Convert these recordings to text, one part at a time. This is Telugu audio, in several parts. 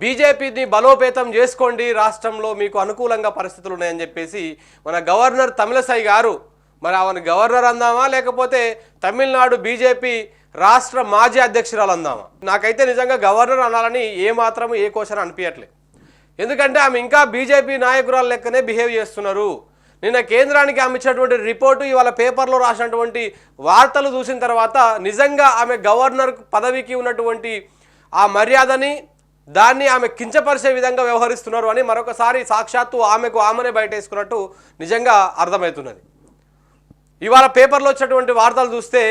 బీజేపీని బలోపేతం చేసుకోండి, రాష్ట్రంలో మీకు అనుకూలంగా పరిస్థితులు ఉన్నాయని చెప్పేసి మన గవర్నర్ తమిళసై గారు, మరి ఆమెను గవర్నర్ అందామా లేకపోతే తమిళనాడు బీజేపీ రాష్ట్ర మాజీ అధ్యక్షురాలు అందామా? నాకైతే నిజంగా గవర్నర్ అనాలని ఏమాత్రం ఏ క్వశ్చన్ అనిపించట్లేదు. ఎందుకంటే ఆమె ఇంకా బీజేపీ నాయకురాలు లెక్కనే బిహేవ్ చేస్తున్నారు. నిన్న కేంద్రానికి ఆమె ఇచ్చినటువంటి రిపోర్టు, ఇవాళ పేపర్లో రాసినటువంటి వార్తలు చూసిన తర్వాత నిజంగా ఆమె గవర్నర్ పదవికి ఉన్నటువంటి ఆ మర్యాదని దాన్ని ఆమె కించపరిచే విధంగా వ్యవహరిస్తున్నారు అని మరొకసారి సాక్షాత్తు ఆమెనే బయటేసుకున్నట్టు నిజంగా అర్థమవుతున్నది. ఇవాళ పేపర్లో వచ్చినటువంటి వార్తలు చూస్తే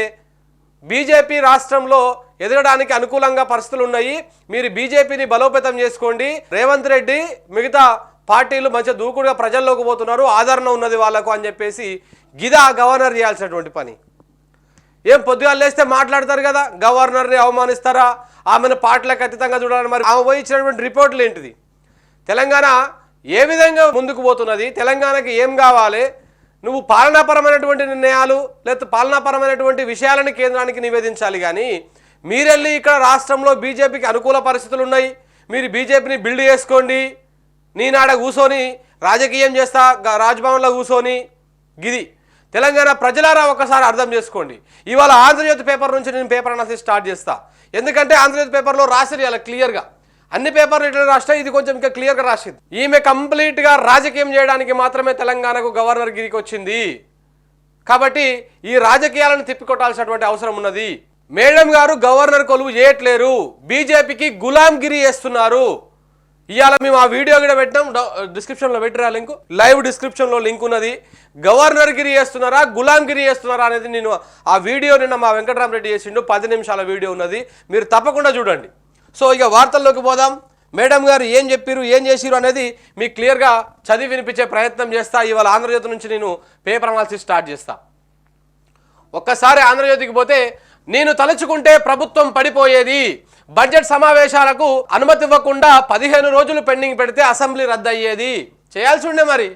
బీజేపీ రాష్ట్రంలో ఎదగడానికి అనుకూలంగా పరిస్థితులు ఉన్నాయి, మీరు బీజేపీని బలోపేతం చేసుకోండి, రేవంత్ రెడ్డి మిగతా పార్టీలు మంచిగా దూకుడుగా ప్రజల్లోకి పోతున్నారు, ఆదరణ ఉన్నది వాళ్ళకు అని చెప్పేసి గిదా గవర్నర్ చేయాల్సినటువంటి పని. ఏం పొద్దుగా లేస్తే మాట్లాడతారు కదా, గవర్నర్ని అవమానిస్తారా, ఆమెను పార్టీలకు అతీతంగా చూడాలని. మరి ఆమె పోయి ఇచ్చినటువంటి రిపోర్ట్లు ఏంటిది? తెలంగాణ ఏ విధంగా ముందుకు పోతున్నది, తెలంగాణకి ఏం కావాలి, నువ్వు పాలనాపరమైనటువంటి నిర్ణయాలు లేకపోతే పాలనాపరమైనటువంటి విషయాలని కేంద్రానికి నివేదించాలి. కానీ మీరెళ్ళి ఇక్కడ రాష్ట్రంలో బీజేపీకి అనుకూల పరిస్థితులు ఉన్నాయి, మీరు బీజేపీని బిల్డ్ చేసుకోండి, నేనాడ కూర్చొని రాజకీయం చేస్తా రాజ్భవన్లో కూర్చొని గిది. తెలంగాణ ప్రజలారా ఒకసారి అర్థం చేసుకోండి. ఇవాళ ఆంధ్రజ్యోతి పేపర్ నుంచి నేను పేపర్ అనాలిసిస్ స్టార్ట్ చేస్తా. ఎందుకంటే ఆంధ్రజ్యోతి పేపర్లో రాసిరు ఇలా క్లియర్గా, అన్ని పేపర్లు ఇట్లా రాష్ట్రం ఇది కొంచెం ఇంకా క్లియర్గా రాసింది. ఈమె కంప్లీట్గా రాజకీయం చేయడానికి మాత్రమే తెలంగాణకు గవర్నర్ గిరికి వచ్చింది. కాబట్టి ఈ రాజకీయాలను తిప్పికొట్టాల్సినటువంటి అవసరం ఉన్నది. మేడం గారు గవర్నర్ కొలువు చేయట్లేరు, బీజేపీకి గులాంగిరి చేస్తున్నారు. ఇవాళ మేము ఆ వీడియో కూడా పెట్టినాం, డిస్క్రిప్షన్లో పెట్టిరా లింక్, లైవ్ డిస్క్రిప్షన్లో లింక్ ఉన్నది. గవర్నర్ గిరి చేస్తున్నారా గులాంగిరి చేస్తున్నారా అనేది నేను ఆ వీడియో నిన్న మా వెంకటరామరెడ్డి చేసిండు, 10 నిమిషాల వీడియో ఉన్నది, మీరు తప్పకుండా చూడండి. సో ఇక వార్తల్లోకి పోదాం. మేడం గారు ఏం చెప్పారు ఏం చేసిరు అనేది మీకు క్లియర్గా చదివి వినిపించే ప్రయత్నం చేస్తా. ఇవాళ ఆంధ్రజ్యోతి నుంచి నేను పేపర్ అనాలిసిస్ స్టార్ట్ చేస్తా. ఒక్కసారి ఆంధ్రజ్యోతికి పోతే, నేను తలుచుకుంటే ప్రభుత్వం పడిపోయేది, బడ్జెట్ సమావేశాలకు అనుమతి ఇవ్వకుండా 15 రోజులు పెండింగ్ పెడితే అసెంబ్లీ రద్దు అయ్యేది. చేయాల్సి ఉండే, మరి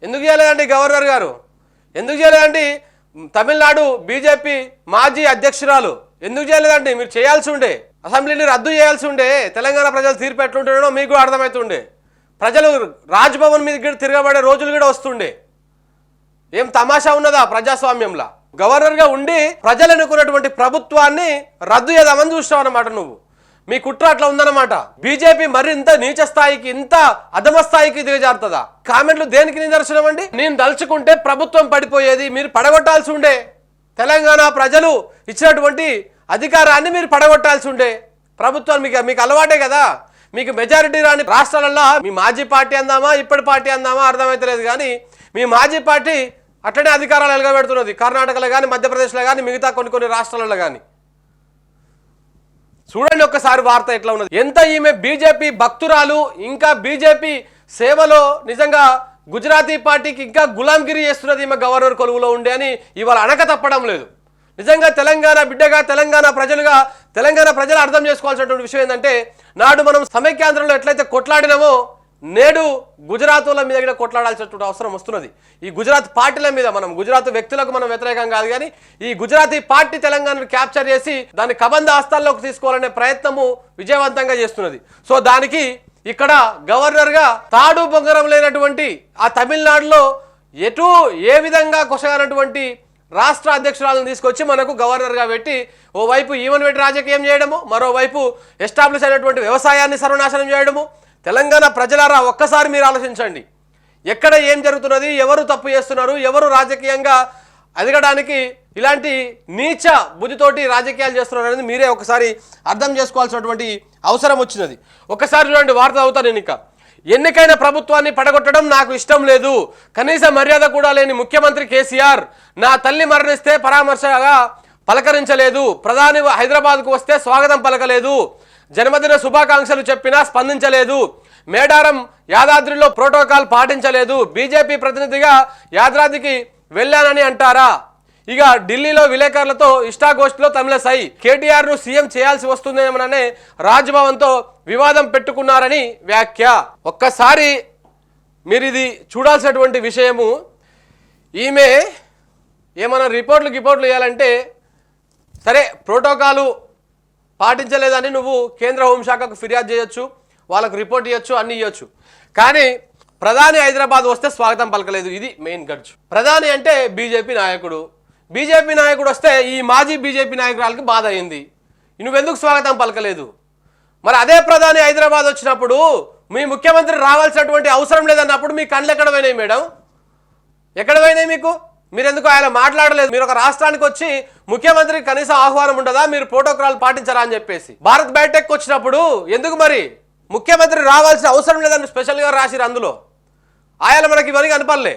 ఎందుకు చేయలేదండి గవర్నర్ గారు? ఎందుకు చేయలేదండి తమిళనాడు బీజేపీ మాజీ అధ్యక్షురాలు? ఎందుకు చేయలేదండి? మీరు చేయాల్సి ఉండే, అసెంబ్లీని రద్దు చేయాల్సి ఉండే. తెలంగాణ ప్రజలు తీర్పు ఎట్లుంటాడో మీకు అర్థమవుతుండే, ప్రజలు రాజ్భవన్ మీద తిరగబడే రోజులు కూడా వస్తుండే. ఏం తమాషా ఉన్నదా ప్రజాస్వామ్యంలో? గవర్నర్గా ఉండి ప్రజలు అనుకున్నటువంటి ప్రభుత్వాన్ని రద్దు చేద్దామని చూస్తావు అన్నమాట నువ్వు. మీ కుట్ర అట్లా ఉందన్నమాట. బీజేపీ మరింత నీచ స్థాయికి, ఇంత అధమ స్థాయికి దిగజారుతుందా? కామెంట్లు దేనికి నిదర్శనం అండి? నేను దలుచుకుంటే ప్రభుత్వం పడిపోయేది, మీరు పడగొట్టాల్సి ఉండే. తెలంగాణ ప్రజలు ఇచ్చినటువంటి అధికారాన్ని మీరు పడగొట్టాల్సి ఉండే. ప్రభుత్వాలు మీకు అలవాటే కదా, మీకు మెజారిటీ రాని రాష్ట్రాలలో మీ మాజీ పార్టీ అందామా ఇప్పటి పార్టీ అందామా అర్థమైతలేదు, కానీ మీ మాజీ పార్టీ అట్లనే అధికారాలు ఎలగబెడుతున్నది. కర్ణాటకలో కానీ మధ్యప్రదేశ్లో కానీ మిగతా కొన్ని రాష్ట్రాలలో కానీ. చూడండి ఒక్కసారి వార్త ఎట్లా ఉన్నది. ఎంత ఈమె బీజేపీ భక్తురాలు, ఇంకా బీజేపీ సేవలో నిజంగా గుజరాతీ పార్టీకి ఇంకా గులాంగిరి చేస్తున్నది ఈమె గవర్నర్ కొలువులో ఉండే అని ఇవాళ అనక తప్పడం లేదు. నిజంగా తెలంగాణ బిడ్డగా, తెలంగాణ ప్రజలు అర్థం చేసుకోవాల్సినటువంటి విషయం ఏంటంటే, నాడు మనం సమైక్యాంధ్రంలో ఎట్లయితే కొట్లాడినామో నేడు గుజరాతీల మీద కూడా కొట్లాడాల్సినటువంటి అవసరం వస్తున్నది. ఈ గుజరాత్ పార్టీల మీద, మనం గుజరాత్ వ్యక్తులకు మనం వ్యతిరేకం కాదు, కానీ ఈ గుజరాతీ పార్టీ తెలంగాణను క్యాప్చర్ చేసి దాన్ని కబంధ హస్తాల్లోకి తీసుకోవాలనే ప్రయత్నము విజయవంతంగా చేస్తున్నది. సో దానికి ఇక్కడ గవర్నర్గా తాడు బొంగరం లేనటువంటి ఆ తమిళనాడులో ఏ విధంగా కొసగానటువంటి రాష్ట్ర అధ్యక్షురాలను తీసుకొచ్చి మనకు గవర్నర్గా పెట్టి, ఓవైపు ఈవెన్ పెట్టి రాజకీయం చేయడము, మరోవైపు ఎస్టాబ్లిష్ అయినటువంటి వ్యవసాయాన్ని సర్వనాశనం చేయడము. తెలంగాణ ప్రజలారా ఒక్కసారి మీరు ఆలోచించండి, ఎక్కడ ఏం జరుగుతున్నది, ఎవరు తప్పు చేస్తున్నారు, ఎవరు రాజకీయంగా ఎదగడానికి ఇలాంటి నీచ బుద్ధితోటి రాజకీయాలు చేస్తున్నారు అనేది మీరే ఒకసారి అర్థం చేసుకోవాల్సినటువంటి అవసరం వచ్చినది. ఒక్కసారి చూడండి వార్త అవుతా. నేను ఇంకా, ఎన్నికైన ప్రభుత్వాన్ని పడగొట్టడం నాకు ఇష్టం లేదు, కనీస మర్యాద కూడా లేని ముఖ్యమంత్రి కేసీఆర్ నా తల్లి మరణిస్తే పరామర్శగా పలకరించలేదు, ప్రధాని హైదరాబాద్కు వస్తే స్వాగతం పలకలేదు, జన్మదిన శుభాకాంక్షలు చెప్పినా స్పందించలేదు, మేడారం యాదాద్రిలో ప్రోటోకాల్ పాటించలేదు, బీజేపీ ప్రతినిధిగా యాదాద్రికి వెళ్ళానని అంటారా? ఇక ఢిల్లీలో విలేకరులతో ఇష్టాగోష్ఠిలో తమిళసై కేటీఆర్ను సీఎం చేయాల్సి వస్తుందేమోననే రాజ్భవన్తో వివాదం పెట్టుకున్నారని వ్యాఖ్య. ఒక్కసారి మీరు ఇది చూడాల్సినటువంటి విషయము. ఈమె ఏమైనా రిపోర్ట్లు ఇవ్వాలంటే సరే, ప్రోటోకాలు పాటించలేదని నువ్వు కేంద్ర హోంశాఖకు ఫిర్యాదు చేయొచ్చు, వాళ్ళకు రిపోర్ట్ ఇవ్వచ్చు, అన్ని ఇవ్వచ్చు. కానీ ప్రధాని హైదరాబాద్ వస్తే స్వాగతం పలకలేదు. ఇది మెయిన్ గడ్జు. ప్రధాని అంటే బీజేపీ నాయకుడు. బీజేపీ నాయకుడు వస్తే ఈ మాజీ బీజేపీ నాయకురాలకి బాధ అయింది. నువ్వెందుకు స్వాగతం పలకలేదు? మరి అదే ప్రధాని హైదరాబాద్ వచ్చినప్పుడు మీ ముఖ్యమంత్రి రావాల్సినటువంటి అవసరం లేదన్నప్పుడు మీ కళ్ళు ఎక్కడ పోయినాయి మేడం? ఎక్కడ పోయినాయి మీకు? మీరు ఎందుకు ఆయన మాట్లాడలేదు? మీరు ఒక రాష్ట్రానికి వచ్చి ముఖ్యమంత్రికి కనీసం ఆహ్వానం ఉండదా? మీరు ప్రోటోకాల్ పాటించరా అని చెప్పేసి. భారత్ బయోటెక్ వచ్చినప్పుడు ఎందుకు మరి ముఖ్యమంత్రి రావాల్సిన అవసరం లేదని స్పెషల్గా రాసిరు. అందులో ఆయన మనకి ఇవన్నీ కనపడలే.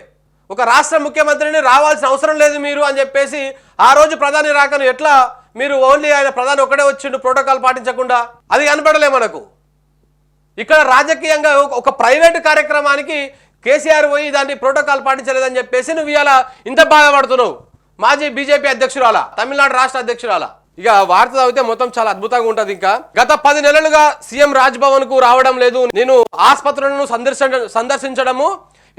ఒక రాష్ట్ర ముఖ్యమంత్రిని రావాల్సిన అవసరం లేదు మీరు అని చెప్పేసి ఆ రోజు ప్రధాని రాకను ఎట్లా మీరు ఓన్లీ ఆయన ప్రధాని ఒక్కడే వచ్చిండు ప్రోటోకాల్ పాటించకుండా, అది కనపడలే మనకు. ఇక్కడ రాజకీయంగా ఒక ప్రైవేటు కార్యక్రమానికి కేసీఆర్ పోయి దాన్ని ప్రోటోకాల్ పాటించలేదని చెప్పేసి నువ్వు ఇవాళ ఇంత బాధపడుతున్నావు. మాజీ బీజేపీ అధ్యక్షురాల, తమిళనాడు రాష్ట్ర అధ్యక్షురాల. ఇక వార్త చదివితే మొత్తం చాలా అద్భుతంగా ఉంటుంది. ఇంకా గత 10 నెలలుగా సీఎం రాజ్భవన్ కు రావడం లేదు, నేను ఆసుపత్రులను సందర్శించడము,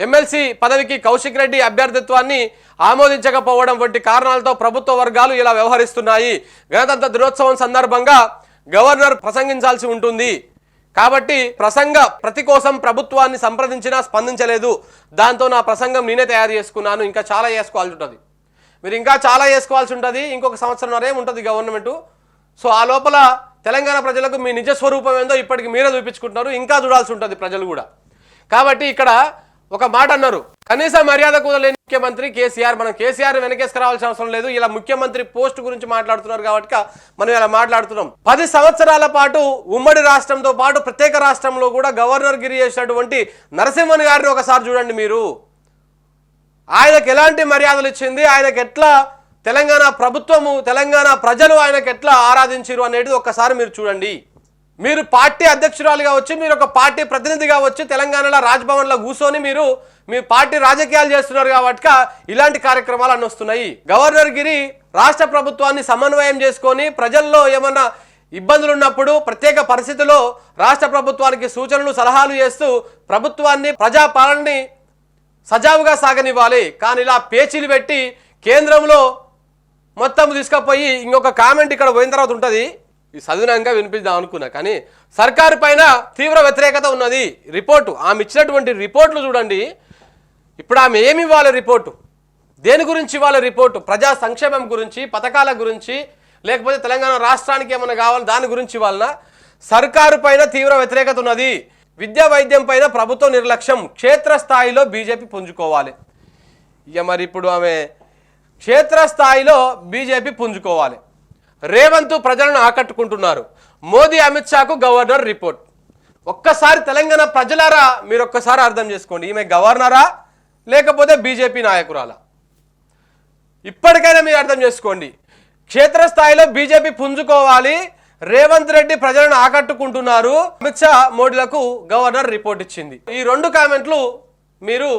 ఎమ్మెల్సీ పదవికి కౌశిక్ రెడ్డి అభ్యర్థిత్వాన్ని ఆమోదించకపోవడం వంటి కారణాలతో ప్రభుత్వ వర్గాలు ఇలా వ్యవహరిస్తున్నాయి. గణతంత్ర దినోత్సవం సందర్భంగా గవర్నర్ ప్రసంగించాల్సి ఉంటుంది కాబట్టి ప్రతి కోసం ప్రభుత్వాన్ని సంప్రదించినా స్పందించలేదు. దాంతో నా ప్రసంగం నేనే తయారు చేసుకున్నాను. ఇంకా చాలా చేసుకోవాల్సి ఉంటుంది. మీరు ఇంకా చాలా చేసుకోవాల్సి ఉంటుంది. ఇంకొక సంవత్సరంన్నరే ఉంటుంది గవర్నమెంట్. సో ఆ లోపల తెలంగాణ ప్రజలకు మీ నిజ స్వరూపం ఏందో ఇప్పటికి మీరే చూపించుకుంటున్నారు. ఇంకా చూడాల్సి ఉంటుంది ప్రజలు కూడా. కాబట్టి ఇక్కడ ఒక మాట అన్నారు, కనీస మర్యాద కూడా లేని ముఖ్యమంత్రి కేసీఆర్. మనం కేసీఆర్ వెనకేసుకురావాల్సిన అవసరం లేదు. ఇలా ముఖ్యమంత్రి పోస్ట్ గురించి మాట్లాడుతున్నారు కాబట్టి మనం ఇలా మాట్లాడుతున్నాం. 10 సంవత్సరాల పాటు ఉమ్మడి రాష్ట్రంతో పాటు ప్రత్యేక రాష్ట్రంలో కూడా గవర్నర్ గిరి చేసినటువంటి నరసింహన్ గారిని ఒకసారి చూడండి మీరు. ఆయనకు ఎలాంటి మర్యాదలు ఇచ్చింది, ఆయనకు ఎట్లా తెలంగాణ ప్రభుత్వము, తెలంగాణ ప్రజలు ఆయనకు ఎట్లా ఆరాధించారు అనేది ఒక్కసారి మీరు చూడండి. మీరు పార్టీ అధ్యక్షురాలుగా వచ్చి, మీరు ఒక పార్టీ ప్రతినిధిగా వచ్చి తెలంగాణలో రాజ్భవన్లో కూర్చొని మీరు మీ పార్టీ రాజకీయాలు చేస్తున్నారు కాబట్టి ఇలాంటి కార్యక్రమాలు అన్నీ వస్తున్నాయి. గవర్నర్ గిరి రాష్ట్ర ప్రభుత్వాన్ని సమన్వయం చేసుకొని ప్రజల్లో ఏమన్నా ఇబ్బందులు ఉన్నప్పుడు ప్రత్యేక పరిస్థితుల్లో రాష్ట్ర ప్రభుత్వానికి సూచనలు సలహాలు చేస్తూ ప్రభుత్వాన్ని ప్రజాపాలనని సజావుగా సాగనివ్వాలి. కానీ ఇలా పేచీలు పెట్టి కేంద్రంలో మొత్తం తీసుకుపోయి ఇంకొక కామెంట్ ఇక్కడ పోయిన తర్వాత ఉంటుంది, ఈ చదివినాక వినిపిద్దాం అనుకున్నా. కానీ సర్కారు పైన తీవ్ర వ్యతిరేకత ఉన్నది. రిపోర్టు ఆమె ఇచ్చినటువంటి రిపోర్ట్లు చూడండి. ఇప్పుడు ఆమె ఏమి ఇవ్వాలి రిపోర్టు? దేని గురించి ఇవ్వాలి రిపోర్టు? ప్రజా సంక్షేమం గురించి, పథకాల గురించి, లేకపోతే తెలంగాణ రాష్ట్రానికి ఏమైనా కావాలి దాని గురించి ఇవ్వాలన్నా? సర్కారు పైన తీవ్ర వ్యతిరేకత ఉన్నది. విద్యా వైద్యం పైన ప్రభుత్వ నిర్లక్ష్యం, క్షేత్రస్థాయిలో బీజేపీ పుంజుకోవాలి. ఇక మరి ఇప్పుడు ఆమె క్షేత్రస్థాయిలో బీజేపీ పుంజుకోవాలి. రేవంత్ ప్రజలను ఆకట్టుకుంటున్నారు. మోదీ అమిత్ షాకు గవర్నర్ రిపోర్ట్. ఒక్కసారి తెలంగాణ ప్రజలారా మీరు ఒక్కసారి అర్థం చేసుకోండి, ఈమె గవర్నరా లేకపోతే బీజేపీ నాయకురాలా? ఇప్పటికైనా మీరు అర్థం చేసుకోండి. క్షేత్రస్థాయిలో బీజేపీ పుంజుకోవాలి, రేవంత్ రెడ్డి ప్రజలను ఆకట్టుకుంటున్నారు, అమిత్ షా మోడీలకు గవర్నర్ రిపోర్ట్ ఇచ్చింది. ఈ 2 కామెంట్లు మీరు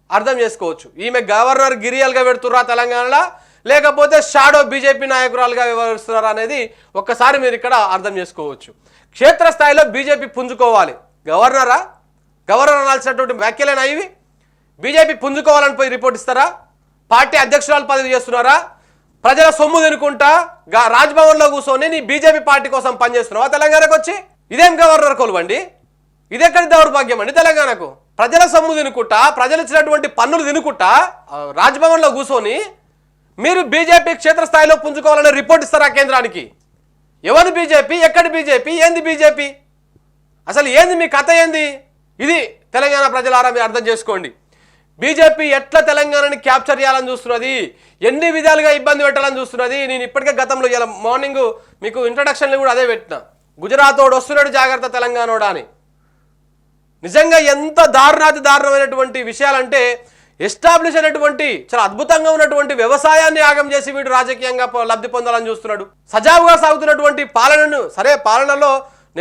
అర్థం చేసుకోవచ్చు. ఈమె గవర్నర్ గిరియల్గా పెడుతుర్రా తెలంగాణలో, లేకపోతే షాడో బీజేపీ నాయకురాలుగా వ్యవహరిస్తున్నారా అనేది ఒక్కసారి మీరు ఇక్కడ అర్థం చేసుకోవచ్చు. క్షేత్రస్థాయిలో బీజేపీ పుంజుకోవాలి. గవర్నర్ అనాల్సినటువంటి వ్యాఖ్యలేనా ఇవి? బీజేపీ పుంజుకోవాలని పోయి రిపోర్ట్ ఇస్తారా? పార్టీ అధ్యక్షురాలు పదవి చేస్తున్నారా? ప్రజల సొమ్ము తినుకుంటా రాజ్భవన్లో కూర్చొని నీ బీజేపీ పార్టీ కోసం పనిచేస్తున్నావా తెలంగాణకు వచ్చి? ఇదేం గవర్నర్ కొలువండి? ఇదెక్కడి దౌర్భాగ్యం అండి తెలంగాణకు? ప్రజల సొమ్ము తినుకుంటా, ప్రజలు ఇచ్చినటువంటి పన్నులు తినుకుంటా రాజ్భవన్లో కూర్చొని మీరు బీజేపీ క్షేత్రస్థాయిలో పుంజుకోవాలనే రిపోర్ట్ ఇస్తారా కేంద్రానికి? ఎవరు బీజేపీ? ఎక్కడి బీజేపీ? ఏంది బీజేపీ? అసలు ఏంది మీ కథ ఏంది? ఇది తెలంగాణ ప్రజలారా మీరు అర్థం చేసుకోండి. బీజేపీ ఎట్లా తెలంగాణని క్యాప్చర్ చేయాలని చూస్తున్నది, ఎన్ని విధాలుగా ఇబ్బంది పెట్టాలని చూస్తున్నది. నేను ఇప్పటికే గతంలో ఇలా మార్నింగ్ మీకు ఇంట్రడక్షన్లు కూడా అదే పెట్టిన, గుజరాత్ వాడు వస్తున్నాడు జాగ్రత్త తెలంగాణోడా అని. నిజంగా ఎంత దారుణమైనటువంటి విషయాలంటే ఎస్టాబ్లిష్ అయినటువంటి చాలా అద్భుతంగా ఉన్నటువంటి వ్యవసాయాన్ని యాగం చేసి వీడు రాజకీయంగా లబ్ధి పొందాలని చూస్తున్నాడు. సజావుగా సాగుతున్నటువంటి పాలనను, సరే పాలనలో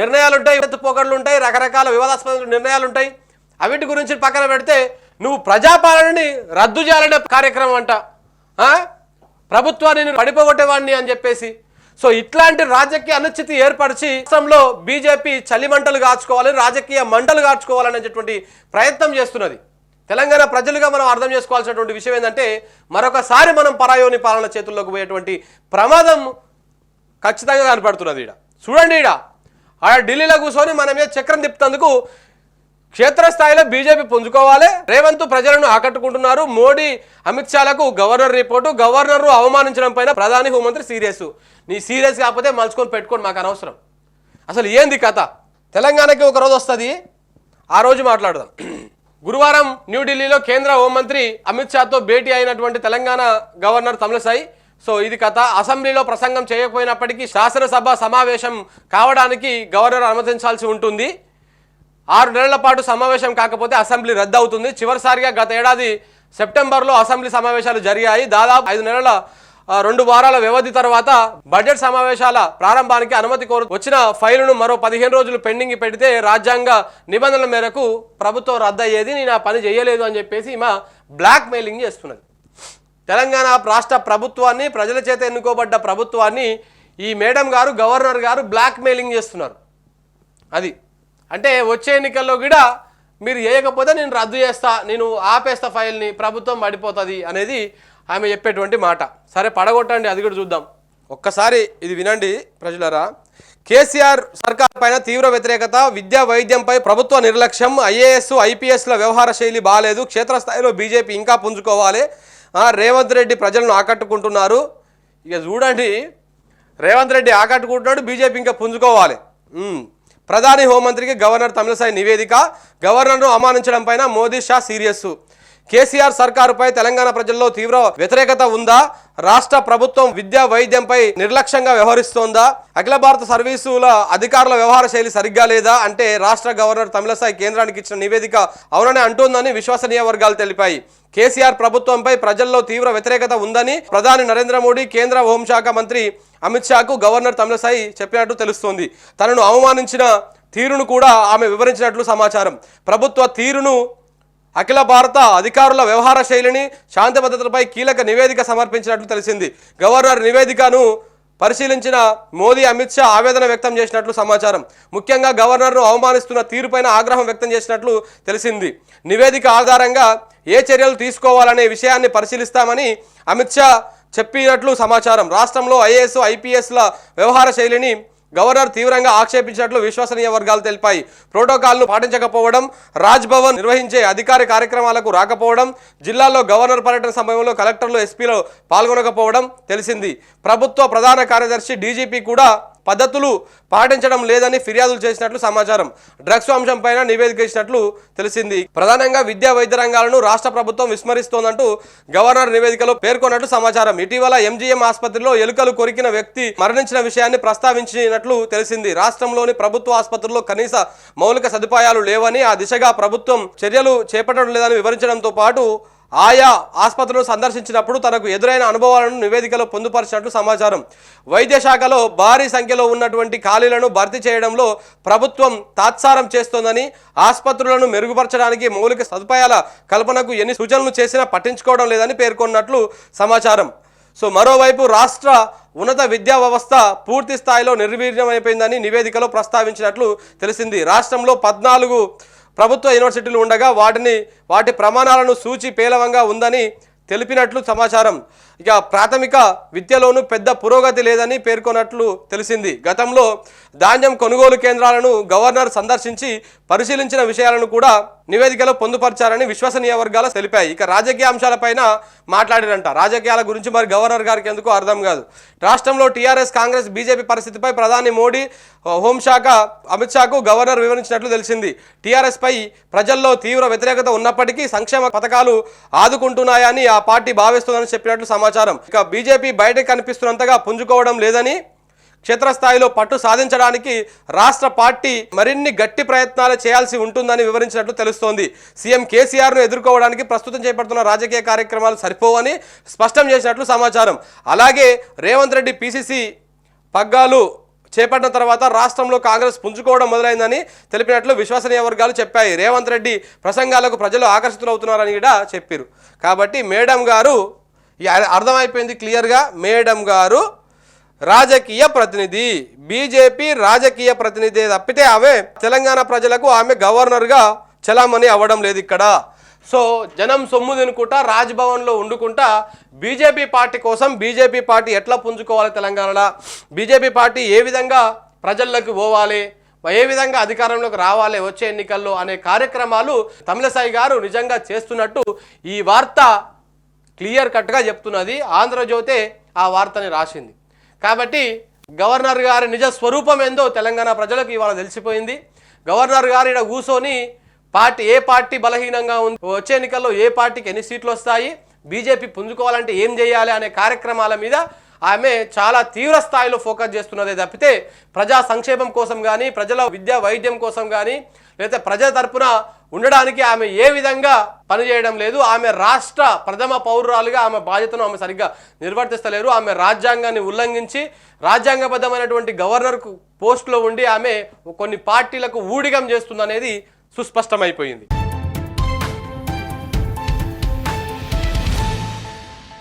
నిర్ణయాలు ఉంటాయి, ఎత్తుపోకడలు ఉంటాయి, రకరకాల వివాదాస్పద నిర్ణయాలు ఉంటాయి, అవిటి గురించి పక్కన పెడితే నువ్వు ప్రజాపాలనని రద్దు చేయాలనే కార్యక్రమం అంట, ప్రభుత్వాన్ని పడిపోగొట్టేవాడిని అని చెప్పేసి. సో ఇట్లాంటి రాజకీయ అనుచితి ఏర్పరిచి రాష్ట్రంలో బీజేపీ చలిమంటలు కాచుకోవాలి, రాజకీయ మంటలు కాచుకోవాలనేటువంటి ప్రయత్నం చేస్తున్నది. తెలంగాణ ప్రజలుగా మనం అర్థం చేసుకోవాల్సినటువంటి విషయం ఏంటంటే మరొకసారి మనం పరాయోని పాలన చేతుల్లోకి పోయేటువంటి ప్రమాదం ఖచ్చితంగా కనపడుతున్నది. చూడండి, ఆడ ఢిల్లీలో కూర్చొని మన మీద చక్రం తిప్పుతందుకు క్షేత్రస్థాయిలో బీజేపీ పుంజుకోవాలి. రేవంత్ ప్రజలను ఆకట్టుకుంటున్నారు. మోడీ అమిత్ షాలకు గవర్నర్ రిపోర్టు, గవర్నర్ అవమానించడం పైన ప్రధాని హోంమంత్రి సీరియస్. నీ సీరియస్ కాకపోతే మలుచుకొని పెట్టుకొని మాకు అనవసరం. అసలు ఏంది కథ? తెలంగాణకి ఒక రోజు వస్తుంది, ఆ రోజు మాట్లాడదాం. గురువారం న్యూఢిల్లీలో కేంద్ర హోంమంత్రి అమిత్ షాతో భేటీ అయినటువంటి తెలంగాణ గవర్నర్ తమిళసై. సో ఇది కథ. అసెంబ్లీలో ప్రసంగం చేయకపోయినప్పటికీ శాసనసభ సమావేశం కావడానికి గవర్నర్ అనుమతించాల్సి ఉంటుంది. 6 నెలల పాటు సమావేశం కాకపోతే అసెంబ్లీ రద్దు అవుతుంది. చివరిసారిగా గత ఏడాది సెప్టెంబర్లో అసెంబ్లీ సమావేశాలు జరిగాయి. దాదాపు 5 నెలల 2 వారాల వ్యవధి తర్వాత బడ్జెట్ సమావేశాల ప్రారంభానికి అనుమతి కోరు వచ్చిన ఫైలును మరో 15 రోజులు పెండింగ్ పెడితే రాజ్యాంగ నిబంధనల మేరకు ప్రభుత్వం రద్దు అయ్యేది. నేను ఆ పని చేయలేదు అని చెప్పేసి ఈమె బ్లాక్ మెయిలింగ్ చేస్తున్నది. తెలంగాణ రాష్ట్ర ప్రభుత్వాన్ని, ప్రజల చేత ఎన్నుకోబడ్డ ప్రభుత్వాన్ని ఈ మేడం గారు, గవర్నర్ గారు బ్లాక్ మెయిలింగ్ చేస్తున్నారు. అది అంటే వచ్చే ఎన్నికల్లో కూడా మీరు చేయకపోతే నేను రద్దు చేస్తా, నేను ఆపేస్తా ఫైల్ని, ప్రభుత్వం పడిపోతుంది అనేది ఆమె చెప్పేటువంటి మాట. సరే పడగొట్టండి, అది కూడా చూద్దాం. ఒక్కసారి ఇది వినండి ప్రజలరా. కేసీఆర్ సర్కార్ పైన తీవ్ర వ్యతిరేకత, విద్యా వైద్యంపై ప్రభుత్వ నిర్లక్ష్యం, ఐఏఎస్ ఐపీఎస్ల వ్యవహార శైలి బాలేదు, క్షేత్రస్థాయిలో బీజేపీ ఇంకా పుంజుకోవాలి, రేవంత్ రెడ్డి ప్రజలను ఆకట్టుకుంటున్నారు. ఇక చూడండి, రేవంత్ రెడ్డి ఆకట్టుకుంటున్నాడు, బీజేపీ ఇంకా పుంజుకోవాలి. ప్రధాని హోంమంత్రికి గవర్నర్ తమిళసై నివేదిక, గవర్నర్ను అవమానించడం పైన మోదీ షా సీరియస్. కేసీఆర్ సర్కారుపై తెలంగాణ ప్రజల్లో తీవ్ర వ్యతిరేకత ఉందా? రాష్ట్ర ప్రభుత్వం విద్యా వైద్యంపై నిర్లక్ష్యంగా వ్యవహరిస్తోందా? అఖిల భారత సర్వీసుల అధికారుల వ్యవహార శైలి సరిగ్గా లేదా అంటే రాష్ట్ర గవర్నర్ తమిళసై కేంద్రానికి ఇచ్చిన నివేదిక అవునని అంటోందని విశ్వసనీయ వర్గాలు తెలిపాయి. కేసీఆర్ ప్రభుత్వంపై ప్రజల్లో తీవ్ర వ్యతిరేకత ఉందని ప్రధాని నరేంద్ర మోడీ, కేంద్ర హోంశాఖ మంత్రి అమిత్ షాకు గవర్నర్ తమిళసై చెప్పినట్టు తెలుస్తోంది. తనను అవమానించిన తీరును కూడా ఆమె వివరించినట్లు సమాచారం. ప్రభుత్వ తీరును, అఖిల భారత అధికారుల వ్యవహార శైలిని, శాంతి భద్రతలపై కీలక నివేదిక సమర్పించినట్లు తెలిసింది. గవర్నర్ నివేదికను పరిశీలించిన మోదీ, అమిత్ షా ఆవేదన వ్యక్తం చేసినట్లు సమాచారం. ముఖ్యంగా గవర్నర్ను అవమానిస్తున్న తీరుపైన ఆగ్రహం వ్యక్తం చేసినట్లు తెలిసింది. నివేదిక ఆధారంగా ఏ చర్యలు తీసుకోవాలనే విషయాన్ని పరిశీలిస్తామని అమిత్ షా చెప్పినట్లు సమాచారం. రాష్ట్రంలో ఐఏఎస్ ఐపీఎస్ల వ్యవహార శైలిని గవర్నర్ తీవ్రంగా ఆక్షేపించినట్లు విశ్వసనీయ వర్గాలు తెలిపాయి. ప్రోటోకాల్ను పాటించకపోవడం, రాజ్ భవన్ నిర్వహించే అధికార కార్యక్రమాలకు రాకపోవడం, జిల్లాల్లో గవర్నర్ పర్యటన సమయంలో కలెక్టర్లు, ఎస్పీలు పాల్గొనకపోవడం తెలిసింది. ప్రభుత్వ ప్రధాన కార్యదర్శి, డీజీపీ కూడా పద్ధతులు పాటించడం లేదని ఫిర్యాదులు చేసినట్లు సమాచారం. డ్రగ్స్ అంశంపైన నివేదిక ఇచ్చినట్లు తెలిసింది. ప్రధానంగా విద్యా వైద్య రంగాలను రాష్ట్ర ప్రభుత్వం విస్మరిస్తోందంటూ గవర్నర్ నివేదికలో పేర్కొన్నట్టు సమాచారం. ఇటీవల ఎంజీఎం ఆసుపత్రిలో ఎలుకలు కొరికిన వ్యక్తి మరణించిన విషయాన్ని ప్రస్తావించినట్లు తెలిసింది. రాష్ట్రంలోని ప్రభుత్వ ఆసుపత్రుల్లో కనీస మౌలిక సదుపాయాలు లేవని, ఆ దిశగా ప్రభుత్వం చర్యలు చేపట్టడం లేదని వివరించడంతో పాటు ఆయా ఆసుపత్రులు సందర్శించినప్పుడు తనకు ఎదురైన అనుభవాలను నివేదికలో పొందుపరిచినట్లు సమాచారం. వైద్య శాఖలో భారీ సంఖ్యలో ఉన్నటువంటి ఖాళీలను భర్తీ చేయడంలో ప్రభుత్వం తాత్సారం చేస్తోందని, ఆసుపత్రులను మెరుగుపరచడానికి, మౌలిక సదుపాయాల కల్పనకు ఎన్ని సూచనలు చేసినా పట్టించుకోవడం లేదని పేర్కొన్నట్లు సమాచారం. సో మరోవైపు రాష్ట్ర ఉన్నత విద్యా వ్యవస్థ పూర్తి స్థాయిలో నిర్వీర్యమైపోయిందని నివేదికలో ప్రస్తావించినట్లు తెలిసింది. రాష్ట్రంలో 14 ప్రభుత్వ యూనివర్సిటీలు ఉండగా వాటి ప్రమాణాలను సూచి పేలవంగా ఉందని తెలిపినట్లు సమాచారం. ఇక ప్రాథమిక విద్యలోనూ పెద్ద పురోగతి లేదని పేర్కొన్నట్లు తెలిసింది. గతంలో ధాన్యం కొనుగోలు కేంద్రాలను గవర్నర్ సందర్శించి పరిశీలించిన విషయాలను కూడా నివేదికలో పొందుపరిచారని విశ్వసనీయ వర్గాలు తెలిపాయి. ఇక రాజకీయ అంశాలపైన మాట్లాడారంట. రాజకీయాల గురించి మరి గవర్నర్ గారికి ఎందుకు అర్థం కాదు. రాష్ట్రంలో టీఆర్ఎస్, కాంగ్రెస్, బీజేపీ పరిస్థితిపై ప్రధాని మోడీ, హోంశాఖ అమిత్ షాకు గవర్నర్ వివరించినట్లు తెలిసింది. టీఆర్ఎస్ పై ప్రజల్లో తీవ్ర వ్యతిరేకత ఉన్నప్పటికీ సంక్షేమ పథకాలు ఆదుకుంటున్నాయని ఆ పార్టీ భావిస్తుందని చెప్పినట్లు సమాచారం. ఇక బీజేపీ బయటకు కనిపిస్తున్నంతగా పుంజుకోవడం లేదని, క్షేత్రస్థాయిలో పట్టు సాధించడానికి రాష్ట్ర పార్టీ మరిన్ని గట్టి ప్రయత్నాలు చేయాల్సి ఉంటుందని వివరించినట్లు తెలుస్తోంది. సీఎం కేసీఆర్ను ఎదుర్కోవడానికి ప్రస్తుతం చేపడుతున్న రాజకీయ కార్యక్రమాలు సరిపోవని స్పష్టం చేసినట్లు సమాచారం. అలాగే రేవంత్ రెడ్డి పీసీసీ పగ్గాలు చేపట్టిన తర్వాత రాష్ట్రంలో కాంగ్రెస్ పుంజుకోవడం మొదలైందని తెలిపినట్లు విశ్వసనీయ వర్గాలు చెప్పాయి. రేవంత్ రెడ్డి ప్రసంగాలకు ప్రజలు ఆకర్షితులవుతున్నారని కూడా చెప్పారు. కాబట్టి మేడం గారు అర్థమైపోయింది క్లియర్గా, మేడం గారు రాజకీయ ప్రతినిధి, బీజేపీ రాజకీయ ప్రతినిధి తప్పితే ఆమె తెలంగాణ ప్రజలకు ఆమె గవర్నర్గా చలామణి అవ్వడం లేదు ఇక్కడ. సో జనం సొమ్ము తినుకుంటా, రాజ్భవన్లో వండుకుంటా బీజేపీ పార్టీ కోసం, బీజేపీ పార్టీ ఎట్లా పుంజుకోవాలి తెలంగాణలో, బీజేపీ పార్టీ ఏ విధంగా ప్రజల్లోకి పోవాలి, ఏ విధంగా అధికారంలోకి రావాలి వచ్చే ఎన్నికల్లో అనే కార్యక్రమాలు తమిళసాయి గారు నిజంగా చేస్తున్నట్టు ఈ వార్త క్లియర్ కట్గా చెప్తున్నది. ఆంధ్రజ్యోతే ఆ వార్తని రాసింది. కాబట్టి గవర్నర్ గారి నిజ స్వరూపం ఏందో తెలంగాణ ప్రజలకు ఇవాళ తెలిసిపోయింది. గవర్నర్ గారు ఇక్కడ కూర్చొని ఏ పార్టీ బలహీనంగా ఉంది, వచ్చే ఎన్నికల్లో ఏ పార్టీకి ఎన్ని సీట్లు వస్తాయి, బీజేపీ పుంజుకోవాలంటే ఏం చేయాలి అనే కార్యక్రమాల మీద ఆమె చాలా తీవ్ర స్థాయిలో ఫోకస్ చేస్తున్నదే తప్పితే ప్రజా సంక్షేమం కోసం కానీ ప్రజల విద్యా వైద్యం కోసం కానీ లేదా ప్రజల తరపున ఉండడానికి ఆమె ఏ విధంగా పనిచేయడం లేదు. ఆమె రాష్ట్ర ప్రథమ పౌరురాలుగా ఆమె బాధ్యతను ఆమె సరిగ్గా నిర్వర్తిస్తలేరు. ఆమె రాజ్యాంగాన్ని ఉల్లంఘించి రాజ్యాంగబద్ధమైనటువంటి గవర్నర్ పోస్టులో ఉండి ఆమె కొన్ని పార్టీలకు ఊడిగం చేస్తుందనేది సుస్పష్టమైపోయింది.